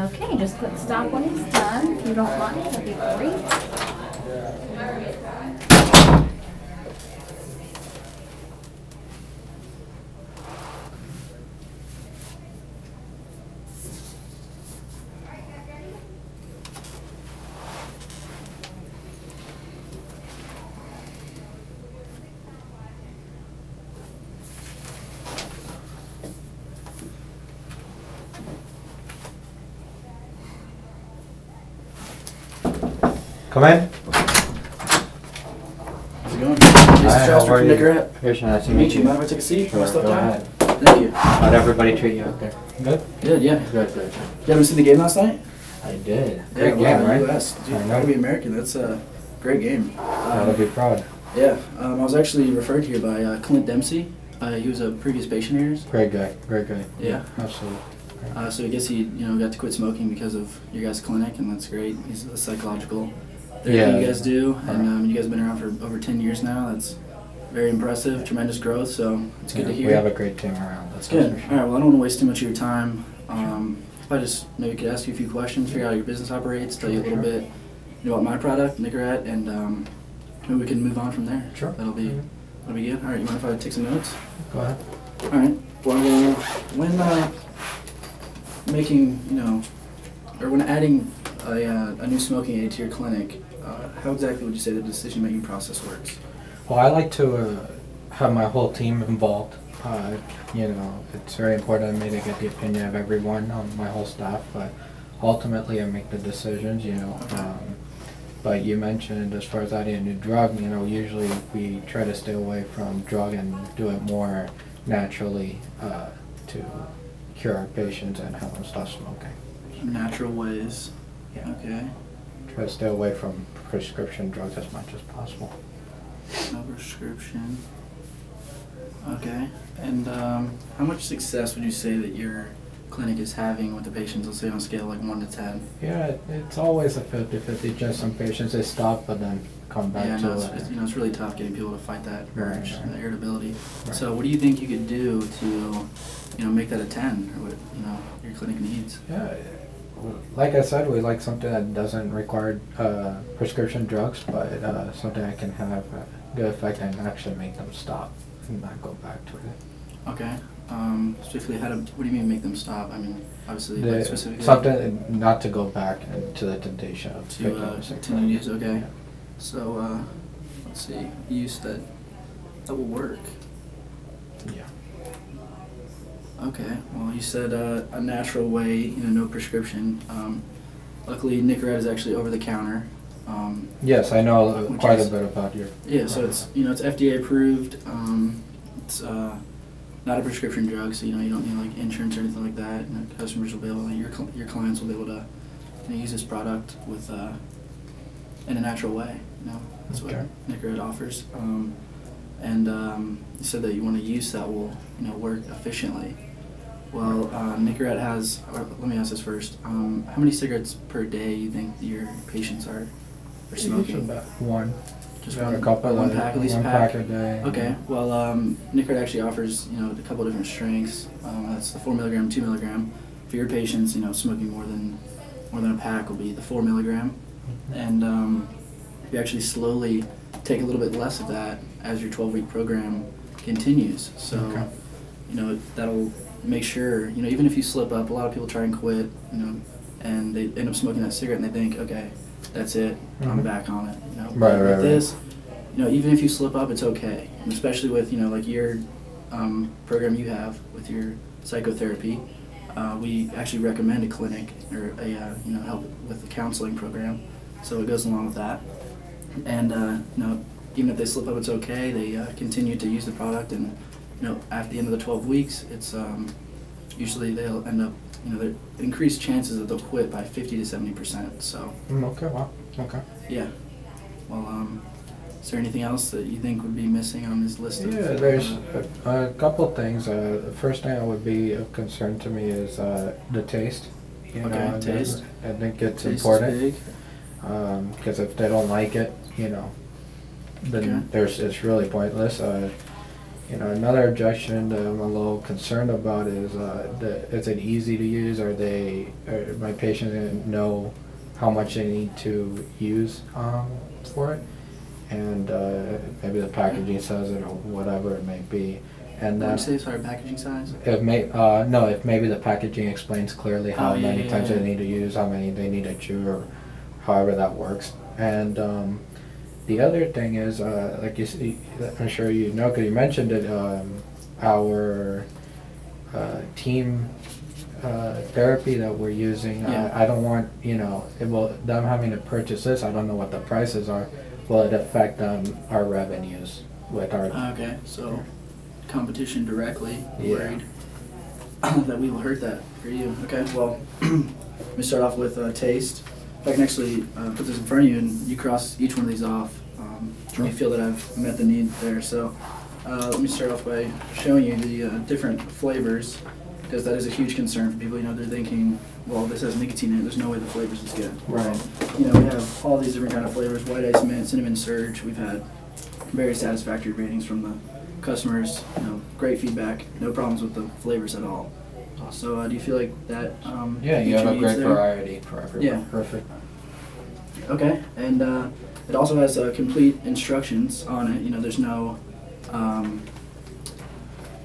Okay, just click stop when he's done. If you don't mind, that'd be great. Come in. How's it going? This is Strasberg from Nicorette. Here's nice to Meet you. Mind if I take a seat? Sure, Step go down? ahead. Thank you. How'd everybody treat you out there? Good? Good, yeah. Good, good. You haven't seen the game last night? I did. Yeah, Great game, right? US. Dude, I know. gotta be American. That's a great game. I'll be proud. Yeah. I was actually referred here by Clint Dempsey. He was a previous patient of yours. Great guy. Great guy. Yeah. Absolutely. So I guess he, got to quit smoking because of your guys' clinic, and that's great. He's a psychological therapy you guys do, and you guys have been around for over 10 years now. That's very impressive, tremendous growth, so it's good to hear. We have a great team around. That's good. All right, well, I don't want to waste too much of your time. If I just maybe could ask you a few questions, figure out how your business operates, tell you a little bit about my product, Nicorette, and maybe we can move on from there. Sure. That'll be good. All right, you mind if I take some notes? Go ahead. All right. Well, when making, or when adding a new smoking aid to your clinic, how exactly would you say the decision-making process works? Well, I like to have my whole team involved. It's very important to me to get the opinion of everyone on my whole staff, but ultimately I make the decisions, but you mentioned as far as adding a new drug, usually we try to stay away from drug and do it more naturally to cure our patients and help them stop smoking. Natural ways. Yeah. Okay. Try to stay away from prescription drugs as much as possible. No prescription. Okay. And how much success would you say that your clinic is having with the patients, let's say on a scale of like 1 to 10? Yeah, it's always a 50-50. Just some patients, they stop but then come back to it. It's really tough getting people to fight that urge, Right. that irritability. Right. So what do you think you could do to, make that a 10, or what, your clinic needs? Yeah, like I said, we like something that doesn't require prescription drugs, but something that can have a good effect and actually make them stop and not go back to it. Okay. Specifically, what do you mean make them stop? I mean, obviously, like specifically. Something not to go back to the temptation of to continue use. Okay. Yeah. So let's see, use that will work. Yeah. Okay. Well, you said a natural way, no prescription. Luckily, Nicorette is actually over the counter. Yes, I know quite a bit about your. Yeah. So it's it's FDA approved. It's not a prescription drug, so you don't need like insurance or anything like that. And customers will be able, your clients will be able to use this product with in a natural way. That's what Nicorette offers. And you said that you want a use that will work efficiently. Well, Nicorette has. Let me ask this first. How many cigarettes per day you think your patients are smoking? About one. Just a couple. One pack, at least one a pack a day. Okay. Well, Nicorette actually offers a couple different strengths. That's the 4 milligram, 2 milligram. For your patients, smoking more than a pack will be the 4 milligram, and you actually slowly take a little bit less of that as your 12-week program continues. So, that'll make sure even if you slip up, a lot of people try and quit, and they end up smoking that cigarette and they think, okay, that's it, I'm back on it. Right. This, even if you slip up, it's okay. And especially with like your program you have with your psychotherapy, we actually recommend a clinic or a help with the counseling program, so it goes along with that. And even if they slip up, it's okay. They continue to use the product, and at the end of the 12 weeks, it's usually they'll end up the increased chances that they'll quit by 50 to 70%. So. Okay. Wow. Okay. Yeah. Well, is there anything else that you think would be missing on this list? Yeah, there's a couple things. The first thing that would be of concern to me is the taste. Taste. I think it's Taste important. is big. Because if they don't like it, then it's really pointless. Another objection that I'm a little concerned about is is it easy to use? Are my patients gonna know how much they need to use for it? And maybe the packaging says it or whatever it may be. And What then did you say, sorry, packaging size? if maybe the packaging explains clearly how many times they need to use, how many they need to chew, or however that works. And the other thing is, like you see, I'm sure you know, because you mentioned it, our team therapy that we're using. Yeah. I don't want, them having to purchase this. I don't know what the prices are. Will it affect our revenues with our? Okay, so competition directly. Yeah. Worried that we will hurt that for you. Okay, well, let me start off with taste. If I can actually put this in front of you and you cross each one of these off, Sure. you feel that I've met the need there. So let me start off by showing you the different flavors, because that is a huge concern for people. They're thinking, well, this has nicotine in it, there's no way the flavors is good. Right. We have all these different kind of flavors: white ice mint, cinnamon surge. We've had very satisfactory ratings from the customers. Great feedback, no problems with the flavors at all. So do you feel like that? Yeah, you have a great variety for everyone. Yeah. Perfect. Okay, and it also has complete instructions on it. There's no,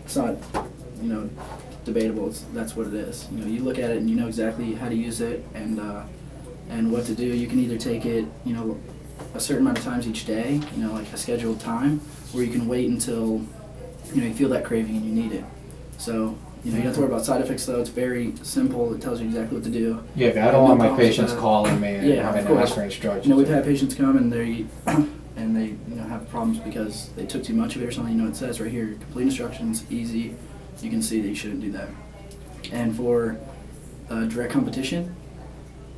it's not, debatable. That's what it is. You look at it and you know exactly how to use it and what to do. You can either take it, a certain amount of times each day, like a scheduled time, or you can wait until, you feel that craving and you need it. So, you don't have to worry about side effects though. It's very simple. It tells you exactly what to do. Yeah, but I don't want my patients calling me and Yeah, having of to course. ask for instructions. We've had patients come and they have problems because they took too much of it or something. It says right here, complete instructions, easy. You can see that you shouldn't do that. And for direct competition,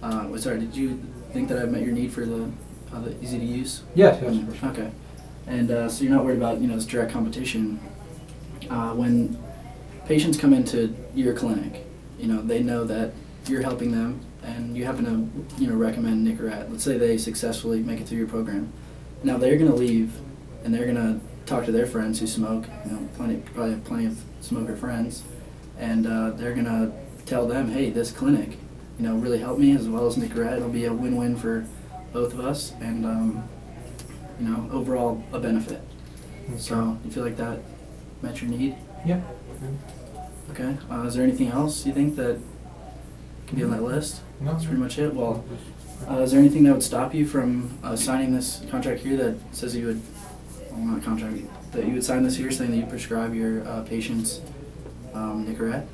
sorry, did you think that I met your need for the easy to use? Yes, yes, for sure. Okay. And so you're not worried about this direct competition. When patients come into your clinic, they know that you're helping them, and you happen to recommend Nicorette. Let's say they successfully make it through your program. Now they're going to leave, and they're going to talk to their friends who smoke. Probably have plenty of smoker friends, and they're going to tell them, hey, this clinic, really helped me, as well as Nicorette. It'll be a win-win for both of us, and overall a benefit. Okay. So you feel like that met your need? Yeah. Okay. Is there anything else you think that can be on that list? No. That's pretty much it. Well, is there anything that would stop you from signing this contract here that says you would, well, not contract, that you would sign this here saying that you prescribe your patients Nicorette?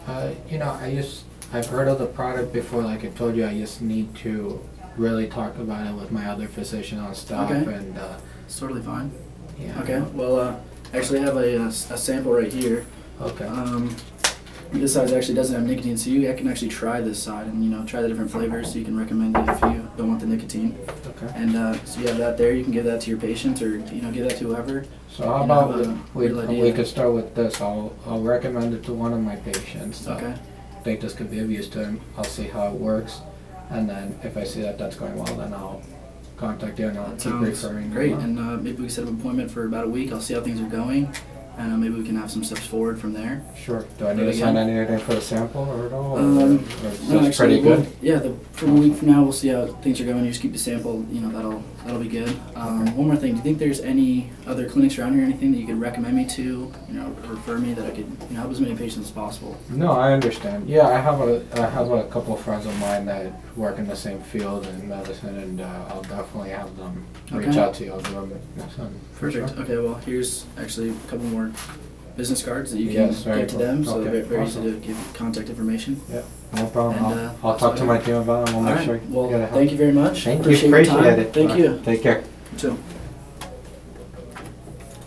I've heard of the product before. Like I told you, I just need to really talk about it with my other physician on staff. Okay. And It's totally fine. yeah. Okay. Well, actually I have a sample right here. Okay. This side actually doesn't have nicotine, so you can actually try this side and try the different flavors, so you can recommend it if you don't want the nicotine. Okay. And so you have that there. You can give that to your patients, or give that to whoever. So how about we could start with this. I'll recommend it to one of my patients. Okay. I think this could be of use to him. I'll see how it works, and then if I see that that's going well, then I'll contact you and I'll That keep sounds referring. great. And maybe we set up an appointment for about a week. I'll see how things are going, and maybe we can have some steps forward from there. Sure. Do I need to sign anything for the sample or at all? Or No, that's pretty good. From a week from now, we'll see how things are going. You just keep the sample. That'll be good. One more thing. Do you think there's any other clinics around here, or anything that you could recommend me to, refer me, that I could help as many patients as possible? No, I understand. Yeah, I have a couple of friends of mine that work in the same field in medicine, and I'll definitely have them reach out to you. I'll give them Perfect. Sure. Okay. Well, here's actually a couple more business cards that you can give to them. So Okay, very awesome. easy to give contact information. Yeah, no problem. And, I'll talk to my team about it, and we'll make sure. Well, thank you very much. Thank you. Appreciate your time. Appreciate it. Thank you. Take care. You too.